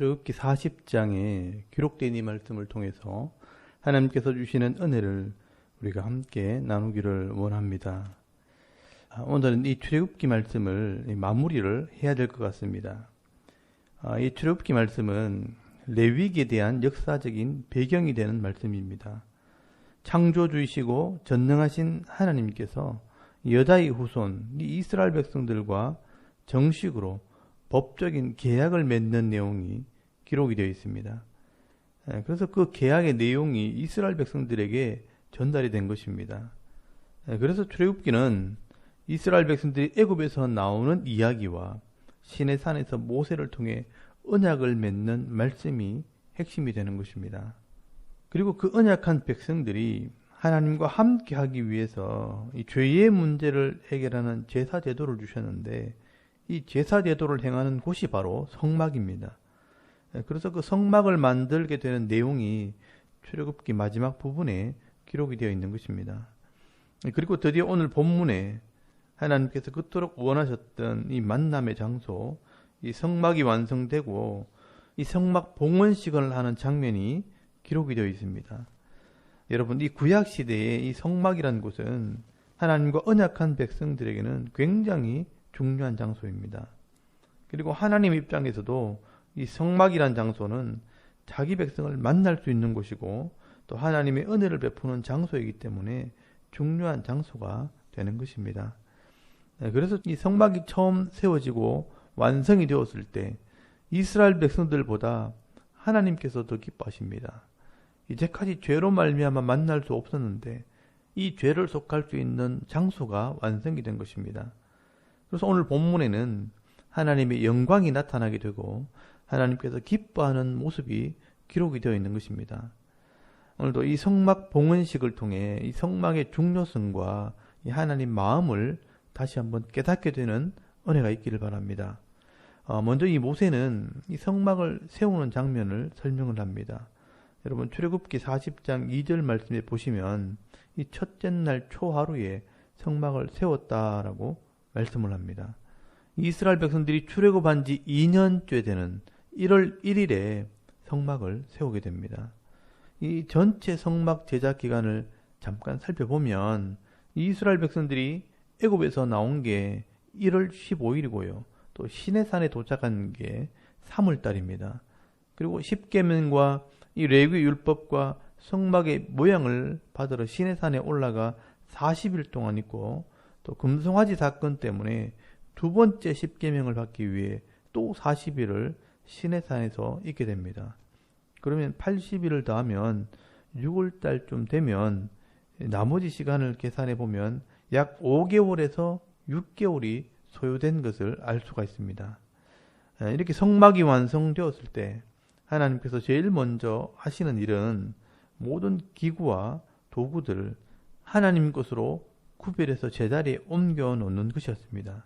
출애굽기 40장에 기록된 이 말씀을 통해서 하나님께서 주시는 은혜를 우리가 함께 나누기를 원합니다. 오늘은 이 출애굽기 말씀을 마무리를 해야 될 것 같습니다. 이 출애굽기 말씀은 레위기에 대한 역사적인 배경이 되는 말씀입니다. 창조주이시고 전능하신 하나님께서 여다의 후손, 이 이스라엘 백성들과 정식으로 법적인 계약을 맺는 내용이 기록이 되어 있습니다. 그래서 그 계약의 내용이 이스라엘 백성들에게 전달이 된 것입니다. 그래서 출애굽기는 이스라엘 백성들이 애굽에서 나오는 이야기와 시내산에서 모세를 통해 언약을 맺는 말씀이 핵심이 되는 것입니다. 그리고 그 언약한 백성들이 하나님과 함께하기 위해서 이 죄의 문제를 해결하는 제사 제도를 주셨는데, 이 제사 제도를 행하는 곳이 바로 성막입니다. 그래서 그 성막을 만들게 되는 내용이 출애굽기 마지막 부분에 기록이 되어 있는 것입니다. 그리고 드디어 오늘 본문에 하나님께서 그토록 원하셨던 이 만남의 장소, 이 성막이 완성되고 이 성막 봉헌식을 하는 장면이 기록이 되어 있습니다. 여러분, 이 구약 시대의 이 성막이라는 곳은 하나님과 언약한 백성들에게는 굉장히 중요한 장소입니다. 그리고 하나님 입장에서도 이 성막이란 장소는 자기 백성을 만날 수 있는 곳이고 또 하나님의 은혜를 베푸는 장소이기 때문에 중요한 장소가 되는 것입니다. 그래서 이 성막이 처음 세워지고 완성이 되었을 때 이스라엘 백성들보다 하나님께서 더 기뻐하십니다. 이제까지 죄로 말미암아 만날 수 없었는데 이 죄를 속할 수 있는 장소가 완성이 된 것입니다. 그래서 오늘 본문에는 하나님의 영광이 나타나게 되고 하나님께서 기뻐하는 모습이 기록이 되어 있는 것입니다. 오늘도 이 성막 봉헌식을 통해 이 성막의 중요성과 이 하나님 마음을 다시 한번 깨닫게 되는 은혜가 있기를 바랍니다. 먼저 이 모세는 이 성막을 세우는 장면을 설명을 합니다. 여러분, 출애굽기 40장 2절 말씀에 보시면 이 첫째 날 초하루에 성막을 세웠다라고 말씀을 합니다. 이스라엘 백성들이 출애굽한 지 2년째 되는 1월 1일에 성막을 세우게 됩니다. 이 전체 성막 제작 기간을 잠깐 살펴보면 이스라엘 백성들이 애굽에서 나온 게 1월 15일이고요. 또 시내산에 도착한 게 3월 달입니다. 그리고 십계명과 이 레위 율법과 성막의 모양을 받으러 시내산에 올라가 40일 동안 있고, 또 금송아지 사건 때문에 두 번째 십계명을 받기 위해 또 40일을 시내산에서 있게 됩니다. 그러면 80일을 더하면 6월달쯤 되면 나머지 시간을 계산해 보면 약 5개월에서 6개월이 소요된 것을 알 수가 있습니다. 이렇게 성막이 완성되었을 때 하나님께서 제일 먼저 하시는 일은 모든 기구와 도구들을 하나님 것으로 구별해서 제자리에 옮겨 놓는 것이었습니다.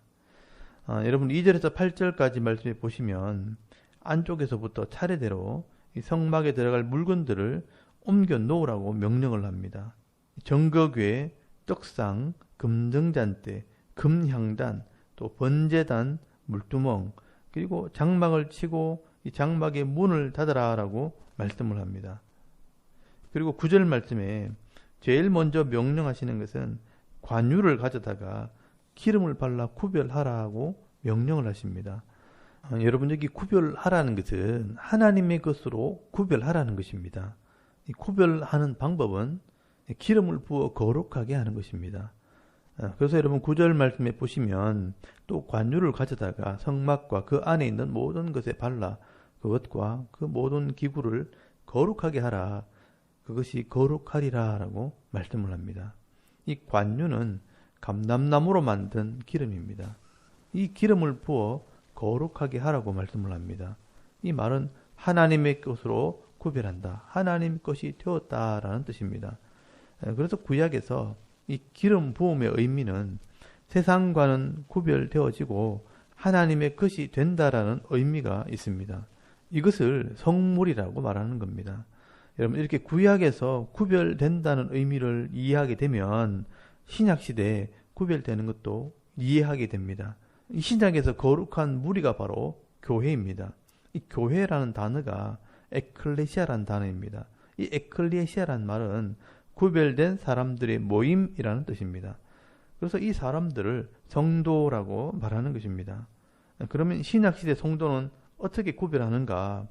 여러분, 2절에서 8절까지 말씀해 보시면 안쪽에서부터 차례대로 이 성막에 들어갈 물건들을 옮겨 놓으라고 명령을 합니다. 정거궤, 떡상, 금등잔대, 금향단, 또 번제단, 물두멍, 그리고 장막을 치고 이 장막의 문을 닫으라라고 말씀을 합니다. 그리고 9절 말씀에 제일 먼저 명령하시는 것은 관유를 가져다가 기름을 발라 구별하라고 명령을 하십니다. 여러분, 여기 구별하라는 것은 하나님의 것으로 구별하라는 것입니다. 이 구별하는 방법은 기름을 부어 거룩하게 하는 것입니다. 그래서 여러분 9절 말씀에 보시면 또 관유를 가져다가 성막과 그 안에 있는 모든 것에 발라 그것과 그 모든 기구를 거룩하게 하라. 그것이 거룩하리라 라고 말씀을 합니다. 이 관유는 감람나무로 만든 기름입니다. 이 기름을 부어 거룩하게 하라고 말씀을 합니다. 이 말은 하나님의 것으로 구별한다. 하나님 것이 되었다라는 뜻입니다. 그래서 구약에서 이 기름 부음의 의미는 세상과는 구별되어지고 하나님의 것이 된다라는 의미가 있습니다. 이것을 성물이라고 말하는 겁니다. 여러분, 이렇게 구약에서 구별된다는 의미를 이해하게 되면 신약시대에 구별되는 것도 이해하게 됩니다. 이 신약에서 거룩한 무리가 바로 교회입니다. 이 교회라는 단어가 에클레시아라는 단어입니다. 이 에클레시아라는 말은 구별된 사람들의 모임이라는 뜻입니다. 그래서 이 사람들을 성도라고 말하는 것입니다. 그러면 신약시대 성도는 어떻게 구별하는가?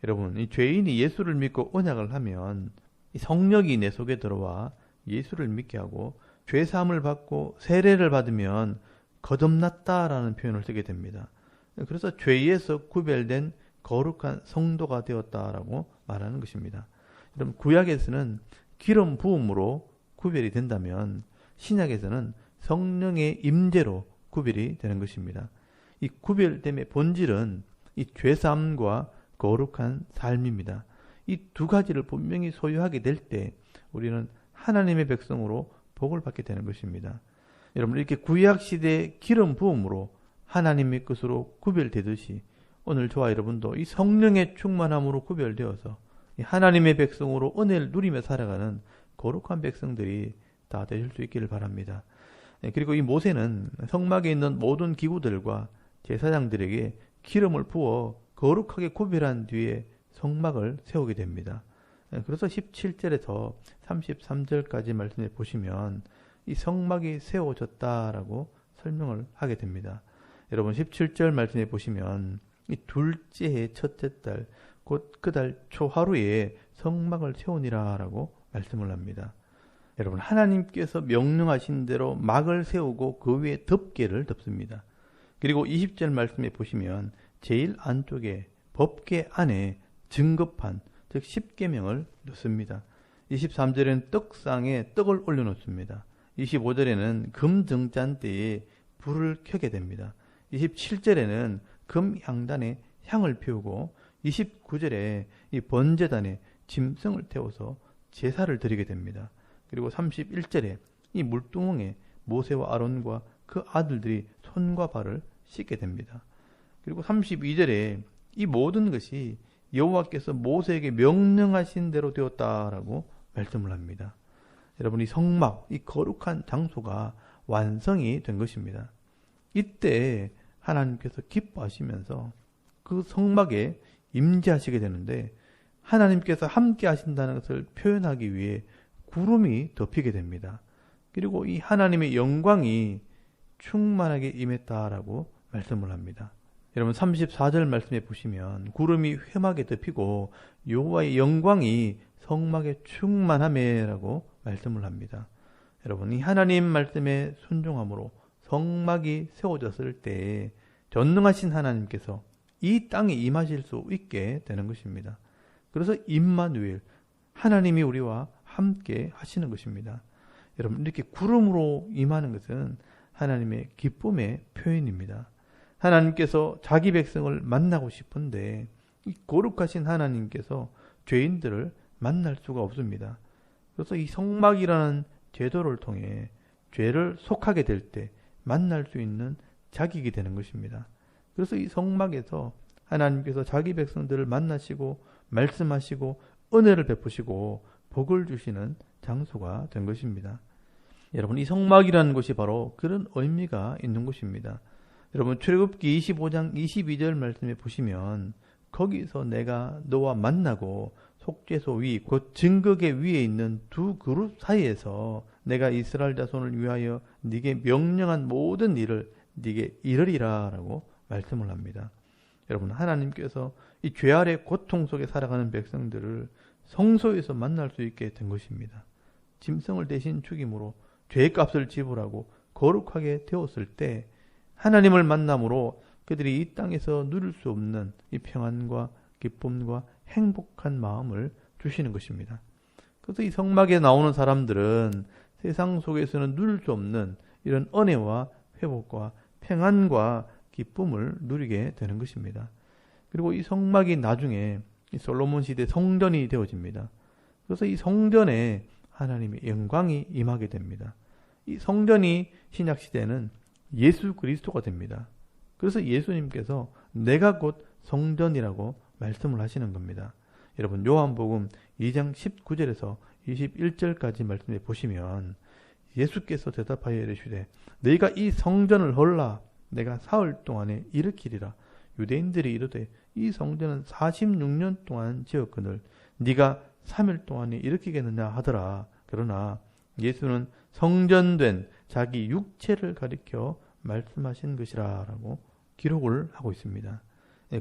여러분, 이 죄인이 예수를 믿고 언약을 하면 이 성령이 내 속에 들어와 예수를 믿게 하고 죄사함을 받고 세례를 받으면 거듭났다라는 표현을 쓰게 됩니다. 그래서 죄에서 구별된 거룩한 성도가 되었다라고 말하는 것입니다. 여러분, 구약에서는 기름 부음으로 구별이 된다면 신약에서는 성령의 임재로 구별이 되는 것입니다. 이 구별됨의 본질은 이 죄사함과 거룩한 삶입니다. 이 두 가지를 분명히 소유하게 될 때 우리는 하나님의 백성으로 복을 받게 되는 것입니다. 여러분, 이렇게 구약시대 기름 부음으로 하나님의 것으로 구별되듯이 오늘 저와 여러분도 이 성령의 충만함으로 구별되어서 하나님의 백성으로 은혜를 누리며 살아가는 거룩한 백성들이 다 되실 수 있기를 바랍니다. 그리고 이 모세는 성막에 있는 모든 기구들과 제사장들에게 기름을 부어 거룩하게 구별한 뒤에 성막을 세우게 됩니다. 그래서 17절에서 33절까지 말씀을 보시면 이 성막이 세워졌다라고 설명을 하게 됩니다. 여러분, 17절 말씀에 보시면 이 둘째 해 첫째 달 곧 그 달 초하루에 성막을 세우니라라고 말씀을 합니다. 여러분, 하나님께서 명령하신 대로 막을 세우고 그 위에 덮개를 덮습니다. 그리고 20절 말씀에 보시면 제일 안쪽에 법궤 안에 증거판, 즉 십계명을 넣습니다. 23절에는 떡상에 떡을 올려놓습니다. 25절에는 금 등잔대에 불을 켜게 됩니다. 27절에는 금 향단에 향을 피우고 29절에 이 번제단에 짐승을 태워서 제사를 드리게 됩니다. 그리고 31절에 이 물두멍에 모세와 아론과 그 아들들이 손과 발을 씻게 됩니다. 그리고 32절에 이 모든 것이 여호와께서 모세에게 명령하신 대로 되었다라고 말씀을 합니다. 여러분, 이 성막, 이 거룩한 장소가 완성이 된 것입니다. 이때 하나님께서 기뻐하시면서 그 성막에 임재하시게 되는데 하나님께서 함께 하신다는 것을 표현하기 위해 구름이 덮이게 됩니다. 그리고 이 하나님의 영광이 충만하게 임했다라고 말씀을 합니다. 여러분, 34절 말씀에 보시면 구름이 회막에 덮이고 여호와의 영광이 성막에 충만하매라고 말씀을 합니다. 여러분, 이 하나님 말씀에 순종함으로 성막이 세워졌을 때 전능하신 하나님께서 이 땅에 임하실 수 있게 되는 것입니다. 그래서 임마누엘, 하나님이 우리와 함께 하시는 것입니다. 여러분, 이렇게 구름으로 임하는 것은 하나님의 기쁨의 표현입니다. 하나님께서 자기 백성을 만나고 싶은데 이 거룩하신 하나님께서 죄인들을 만날 수가 없습니다. 그래서 이 성막이라는 제도를 통해 죄를 속하게 될 때 만날 수 있는 자격이 되는 것입니다. 그래서 이 성막에서 하나님께서 자기 백성들을 만나시고 말씀하시고 은혜를 베푸시고 복을 주시는 장소가 된 것입니다. 여러분, 이 성막이라는 것이 바로 그런 의미가 있는 것입니다. 여러분, 출애굽기 25장 22절 말씀에 보시면 거기서 내가 너와 만나고 속죄소 위, 곧 증거계 위에 있는 두 그룹 사이에서 내가 이스라엘 자손을 위하여 네게 명령한 모든 일을 네게 이르리라 라고 말씀을 합니다. 여러분, 하나님께서 이 죄 아래 고통 속에 살아가는 백성들을 성소에서 만날 수 있게 된 것입니다. 짐승을 대신 죽임으로 죄의 값을 지불하고 거룩하게 되었을 때 하나님을 만남으로 그들이 이 땅에서 누릴 수 없는 이 평안과 기쁨과 행복한 마음을 주시는 것입니다. 그래서 이 성막에 나오는 사람들은 세상 속에서는 누릴 수 없는 이런 은혜와 회복과 평안과 기쁨을 누리게 되는 것입니다. 그리고 이 성막이 나중에 이 솔로몬 시대 성전이 되어집니다. 그래서 이 성전에 하나님의 영광이 임하게 됩니다. 이 성전이 신약 시대는 예수 그리스도가 됩니다. 그래서 예수님께서 내가 곧 성전이라고 말씀을 하시는 겁니다. 여러분, 요한복음 2장 19절에서 21절까지 말씀해 보시면 예수께서 대답하여 이르시되 너희가 이 성전을 헐라 내가 사흘 동안에 일으키리라. 유대인들이 이르되 이 성전은 46년 동안 지었거늘 네가 3일 동안에 일으키겠느냐 하더라. 그러나 예수는 성전된 자기 육체를 가리켜 말씀하신 것이라 라고 기록을 하고 있습니다.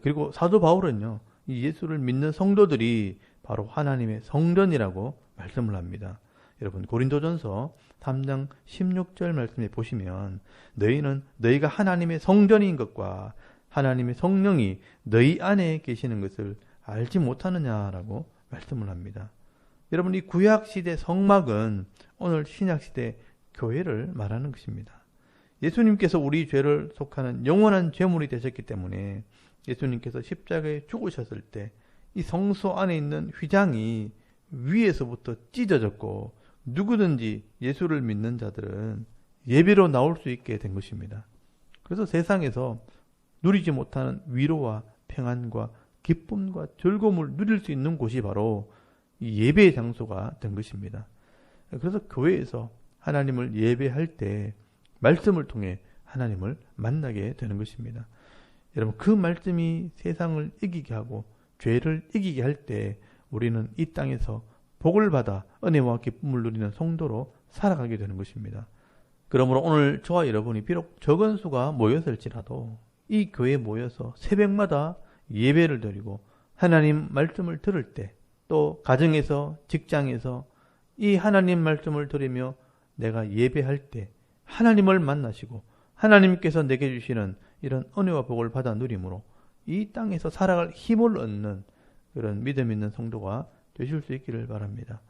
그리고 사도 바울은요, 이 예수를 믿는 성도들이 바로 하나님의 성전이라고 말씀을 합니다. 여러분 고린도전서 3장 16절 말씀에 보시면 너희는 너희가 하나님의 성전인 것과 하나님의 성령이 너희 안에 계시는 것을 알지 못하느냐라고 말씀을 합니다. 여러분 이 구약시대 성막은 오늘 신약시대 교회를 말하는 것입니다. 예수님께서 우리 죄를 속하는 영원한 죄물이 되셨기 때문에 예수님께서 십자가에 죽으셨을 때 이 성소 안에 있는 휘장이 위에서부터 찢어졌고 누구든지 예수를 믿는 자들은 예배로 나올 수 있게 된 것입니다. 그래서 세상에서 누리지 못하는 위로와 평안과 기쁨과 즐거움을 누릴 수 있는 곳이 바로 이 예배의 장소가 된 것입니다. 그래서 교회에서 하나님을 예배할 때 말씀을 통해 하나님을 만나게 되는 것입니다. 여러분 그 말씀이 세상을 이기게 하고 죄를 이기게 할 때 우리는 이 땅에서 복을 받아 은혜와 기쁨을 누리는 성도로 살아가게 되는 것입니다. 그러므로 오늘 저와 여러분이 비록 적은 수가 모였을지라도 이 교회에 모여서 새벽마다 예배를 드리고 하나님 말씀을 들을 때 또 가정에서 직장에서 이 하나님 말씀을 들으며 내가 예배할 때 하나님을 만나시고 하나님께서 내게 주시는 이런 은혜와 복을 받아 누림으로 이 땅에서 살아갈 힘을 얻는 그런 믿음 있는 성도가 되실 수 있기를 바랍니다.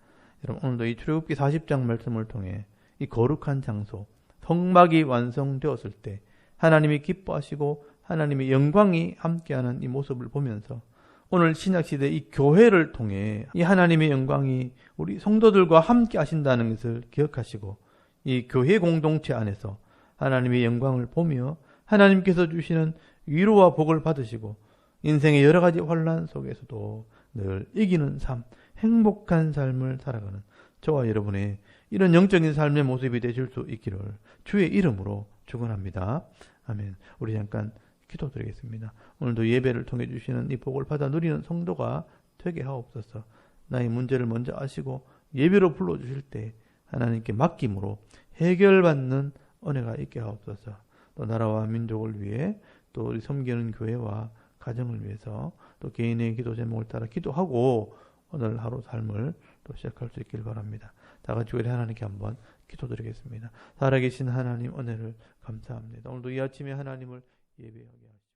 여러분 오늘도 이 출애굽기 40장 말씀을 통해 이 거룩한 장소 성막이 완성되었을 때 하나님이 기뻐하시고 하나님의 영광이 함께하는 이 모습을 보면서 오늘 신약시대 이 교회를 통해 이 하나님의 영광이 우리 성도들과 함께 하신다는 것을 기억하시고 이 교회 공동체 안에서 하나님의 영광을 보며 하나님께서 주시는 위로와 복을 받으시고 인생의 여러 가지 환난 속에서도 늘 이기는 삶, 행복한 삶을 살아가는 저와 여러분의 이런 영적인 삶의 모습이 되실 수 있기를 주의 이름으로 축원합니다. 아멘. 우리 잠깐 기도드리겠습니다. 오늘도 예배를 통해 주시는 이 복을 받아 누리는 성도가 되게 하옵소서. 나의 문제를 먼저 아시고 예배로 불러주실 때 하나님께 맡김으로 해결받는 은혜가 있게 하옵소서. 또 나라와 민족을 위해 또 우리 섬기는 교회와 가정을 위해서 또 개인의 기도 제목을 따라 기도하고 오늘 하루 삶을 또 시작할 수 있기를 바랍니다. 다 같이 우리 하나님께 한번 기도드리겠습니다. 살아계신 하나님 은혜를 감사합니다. 오늘도 이 아침에 하나님을 예배하게 하시옵소서.